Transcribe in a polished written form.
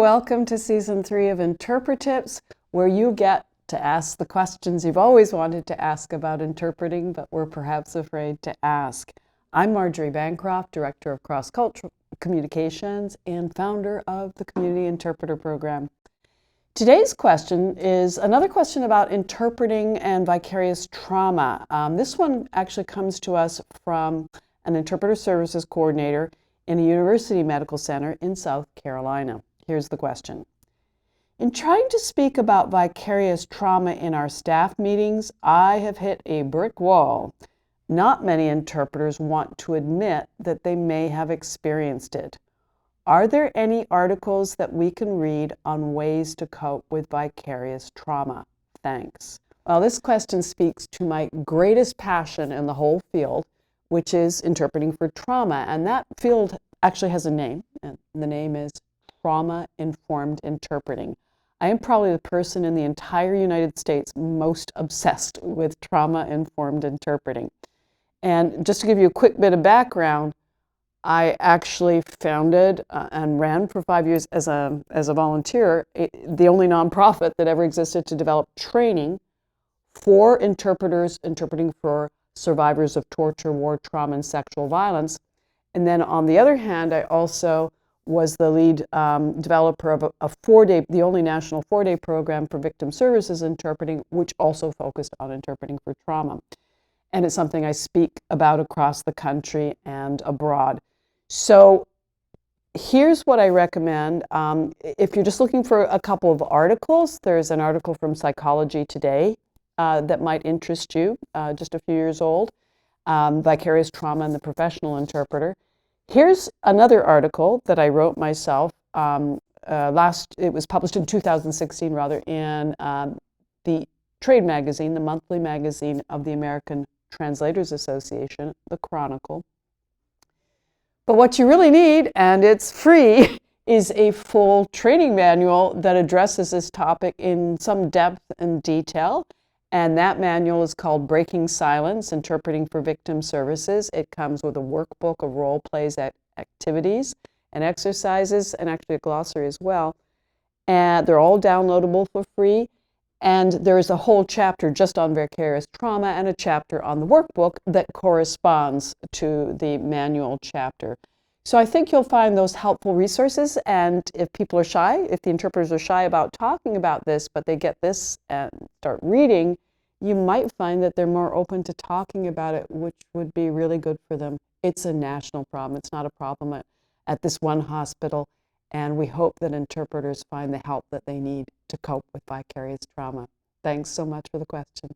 welcome to Season 3 of InterpreTIPS, where you get to ask the questions you've always wanted to ask about interpreting, but were perhaps afraid to ask. I'm Marjory Bancroft, Director of Cross-Cultural Communications and founder of the Community Interpreter Program. Today's question is another question about interpreting and vicarious trauma. This one actually comes to us from an interpreter services coordinator in a university medical center in South Carolina. Here's the question. In trying to speak about vicarious trauma in our staff meetings, I have hit a brick wall. Not many interpreters want to admit that they may have experienced it. Are there any articles that we can read on ways to cope with vicarious trauma? Thanks. Well, this question speaks to my greatest passion in the whole field, which is interpreting for trauma. And that field actually has a name, and the name is trauma-informed interpreting. I am probably the person in the entire United States most obsessed with trauma-informed interpreting. And just to give you a quick bit of background, I actually founded and ran for 5 years as a volunteer, the only nonprofit that ever existed to develop training for interpreters interpreting for survivors of torture, war, trauma, and sexual violence. And then on the other hand, I also was the lead developer of a 4-day, the only national 4-day program for victim services interpreting, which also focused on interpreting for trauma. And it's something I speak about across the country and abroad. So here's what I recommend. If you're just looking for a couple of articles, there's an article from Psychology Today that might interest you, just a few years old, Vicarious Trauma and the Professional Interpreter. Here's another article that I wrote myself. It was published in 2016, rather, in the trade magazine, the monthly magazine of the American Translators Association, the Chronicle. But what you really need, and it's free, is a full training manual that addresses this topic in some depth and detail. And that manual is called Breaking Silence, Interpreting for Victim Services. It comes with a workbook of role plays, activities, and exercises, and actually a glossary as well. And they're all downloadable for free. And there's a whole chapter just on vicarious trauma and a chapter on the workbook that corresponds to the manual chapter. So I think you'll find those helpful resources. And if people are shy, if the interpreters are shy about talking about this, but they get this and start reading, you might find that they're more open to talking about it, which would be really good for them. It's a national problem. It's not a problem at this one hospital. And we hope that interpreters find the help that they need to cope with vicarious trauma. Thanks so much for the question.